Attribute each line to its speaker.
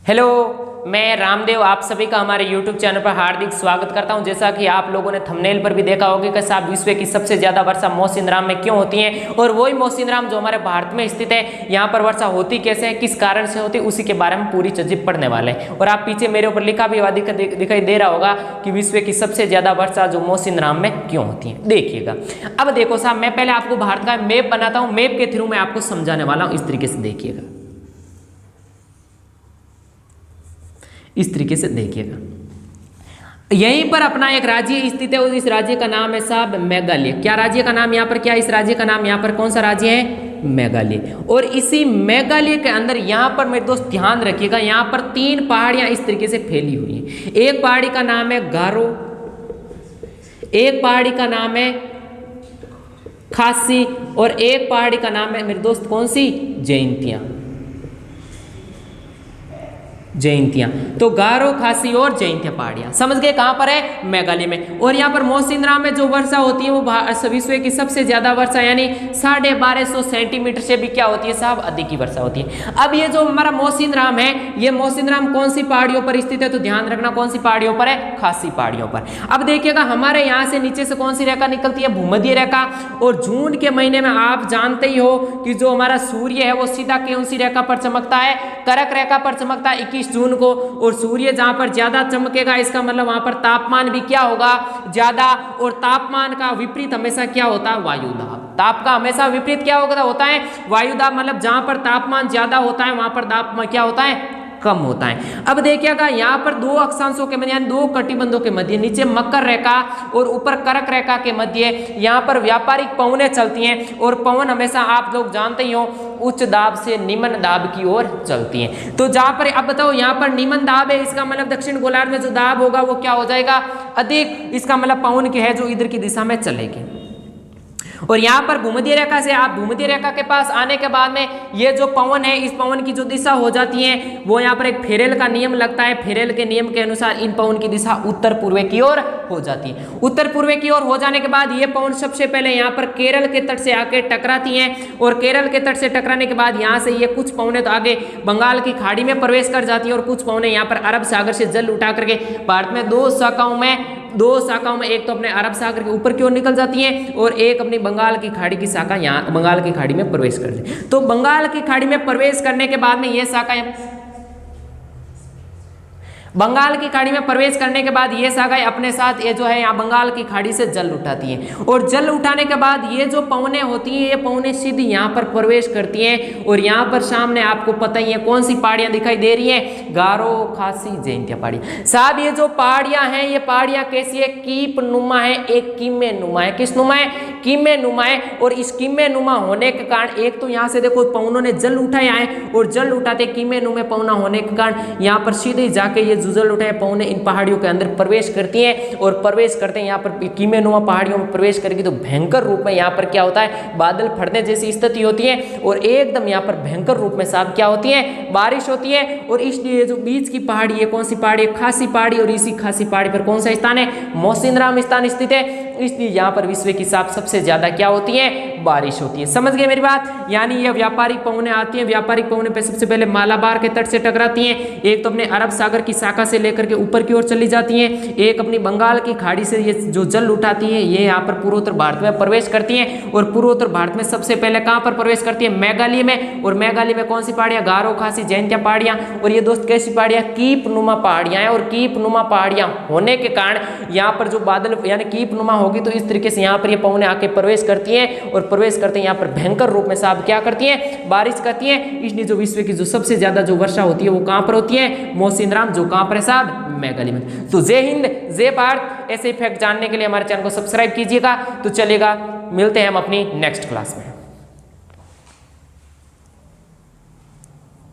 Speaker 1: Hello, मैं रामदेव आप सभी का हमारे YouTube चैनल पर हार्दिक स्वागत करता हूं। जैसा कि आप लोगों ने थंबनेल पर भी देखा होगा कि साहब विश्व की सबसे ज़्यादा वर्षा मौसिनराम में क्यों होती है और वही मौसिनराम जो हमारे भारत में स्थित है, यहाँ पर वर्षा होती कैसे है, किस कारण से होती है, उसी के बारे में पूरी चीज़ें पढ़ने वाले हैं। और आप पीछे मेरे ऊपर लिखा भी दिखाई दे रहा होगा कि विश्व की सबसे ज़्यादा वर्षा जो मौसिनराम में क्यों होती है। देखिएगा, अब देखो साहब, मैं पहले आपको भारत का मैप बनाता हूँ, मैप के थ्रू मैं आपको समझाने वाला हूँ। इस तरीके से देखिएगा, इस तरीके से देखिएगा, यहीं पर अपना एक राज्य स्थित है और इस राज्य का नाम है साहब मेघालय। क्या राज्य का नाम यहाँ पर, क्या इस राज्य का नाम यहाँ पर कौन सा राज्य है? मेघालय। और इसी मेघालय के अंदर यहाँ पर मेरे दोस्त ध्यान रखिएगा, यहाँ पर 3 पहाड़ियां इस तरीके से फैली हुई हैं। एक पहाड़ी का नाम है गारो, एक पहाड़ी का नाम है खासी और एक पहाड़ी का नाम है मेरे दोस्त कौन सी? जयंतियां। जयंतियां, तो गारो, खासी और जयंतियां पहाड़ियां, समझ गए कहां पर है? मेघालय में। और यहाँ पर मौसिनराम में जो वर्षा होती है वो विश्व की सबसे ज्यादा वर्षा यानी 1250 सेंटीमीटर से भी क्या होती है साहब? अधिक की वर्षा होती है। अब ये जो हमारा मौसिनराम है, ये मौसिनराम कौन सी पहाड़ियों पर स्थित है? तो ध्यान रखना, कौन सी पहाड़ियों पर है? खासी पहाड़ियों पर। अब देखिएगा, हमारे यहाँ से नीचे से कौन सी रेखा निकलती है? भूमध्य रेखा। और जून के महीने में आप जानते ही हो कि जो हमारा सूर्य है वो सीधा कौन सी रेखा पर चमकता है? कर्क रेखा पर चमकता है 21 जून को। और सूर्य जहां पर ज्यादा चमकेगा इसका मतलब वहां पर तापमान भी क्या होगा? ज्यादा। और तापमान का विपरीत हमेशा क्या होता है? वायुदाब। ताप का हमेशा विपरीत क्या होता है? वायुदाब। मतलब जहां पर तापमान ज्यादा होता है वहां पर तापमान क्या होता है? कम होता है। अब देखिएगा, यहाँ पर 2 अक्षांशों के मध्य यानी 2 कटिबंधों के मध्य, नीचे मकर रेखा और ऊपर कर्क रेखा के मध्य यहाँ पर व्यापारिक पवनें चलती हैं। और पवन हमेशा आप लोग जानते ही हो उच्च दाब से निम्न दाब की ओर चलती हैं। तो जहाँ पर अब बताओ, यहाँ पर निम्न दाब है, इसका मतलब दक्षिण गोलार्ध में जो दाब होगा वो क्या हो जाएगा? अधिक। इसका मतलब पवन की है जो इधर की दिशा में चलेगी। और यहाँ पर भूमध्य रेखा से आप भूमध्य रेखा के पास आने के बाद में ये जो पवन है, इस पवन की जो दिशा हो जाती है वो यहाँ पर एक फेरेल का नियम लगता है। फेरेल के नियम के अनुसार इन पवन की दिशा उत्तर पूर्व की ओर हो जाती है। उत्तर पूर्व की ओर हो जाने के बाद ये पवन सबसे पहले यहाँ पर केरल के तट से आके टकराती हैं। और केरल के तट से टकराने के बाद यहाँ से ये कुछ पवनें तो आगे बंगाल की खाड़ी में प्रवेश कर जाती है और कुछ पवनें यहाँ पर अरब सागर से जल उठा करके भारत में 2 शाखाओं में एक तो अपने अरब सागर के ऊपर की ओर निकल जाती हैं और एक अपनी बंगाल की खाड़ी की शाखा यहाँ बंगाल की खाड़ी में प्रवेश कर दी। तो बंगाल की खाड़ी में प्रवेश करने के बाद में ये शाखा बंगाल की खाड़ी में प्रवेश करने के बाद ये शाखाएं अपने साथ ये जो है यहाँ बंगाल की खाड़ी से जल उठाती हैं। और जल उठाने के बाद ये जो पवनें होती हैं ये पवनें सीधी यहाँ पर प्रवेश करती हैं। और यहाँ पर सामने आपको पता ही है कौन सी पहाड़ियाँ दिखाई दे रही हैं? गारो, खासी, जयंतिया पहाड़ियाँ। साहब ये जो पहाड़ियाँ हैं ये पहाड़ियाँ कैसी है? कीप नुमा है, एक कीमे नुमा है। किस नुमा है? कीमे नुमा है। और इस कीमे नुमा होने के कारण एक तो यहाँ से देखो पवनों ने जल उठाया है और जल उठाते कीमे नुमे पवना होने के कारण यहाँ पर सीधे जाके ये जल उठाए पवने इन पहाड़ियों के अंदर प्रवेश करती हैं। और प्रवेश करते हैं यहाँ पर कीमे नुमा पहाड़ियों में प्रवेश करेगी तो भयंकर रूप में यहाँ पर क्या होता है? बादल फटने जैसी स्थिति होती है और एकदम यहाँ पर भयंकर रूप में साहब क्या होती है? बारिश होती है। और इसलिए जो बीच की पहाड़ी है कौन सी पहाड़ी है? खासी पहाड़ी। और इसी खासी पहाड़ी पर कौन सा स्थान है? मौसिनराम स्थान स्थित है। इसलिए यहाँ पर विश्व की सबसे ज्यादा क्या होती है? बारिश होती है। समझ गए मेरी बात? यानी ये व्यापारिक पवनें आती हैं, व्यापारिक पवनें पे सबसे पहले मालाबार के तट से टकराती हैं। एक तो अपने अरब सागर की शाखा से लेकर के ऊपर की ओर चली जाती हैं, एक अपनी बंगाल की खाड़ी से ये जो जल उठाती है ये यहाँ पर पूर्वोत्तर भारत में प्रवेश करती हैं। और पूर्वोत्तर भारत में सबसे पहले कहाँ पर प्रवेश करती है? मेघालय में। और मेघालय में कौन सी पहाड़ियाँ? गारो, खासी, जयंतिया पहाड़ियाँ। और ये दोस्त कैसी पहाड़ियाँ? कीप नुमा पहाड़ियाँ हैं। और कीप नुमा पहाड़ियाँ होने के कारण यहाँ पर जो बादल यानी कीप नुमा होगी तो इस तरीके से यहाँ पर ये पवनें आके प्रवेश करती हैं और प्रवेश करते हैं यहाँ पर भयंकर रूप में साहब क्या करती हैं? बारिश करती हैं। इसलिए जो विश्व की जो सबसे ज्यादा जो वर्षा होती है वो कहाँ पर होती है? मौसिनराम, जो कहाँ पर है साहब? मेघालय में। तो जय हिंद, जय भारत। ऐसे फैक्ट जानने के लिए हमारे चैनल को सब्सक्राइब कीजिएगा। तो चलेगा, मिलते हैं हम अपनी नेक्स्ट क्लास में।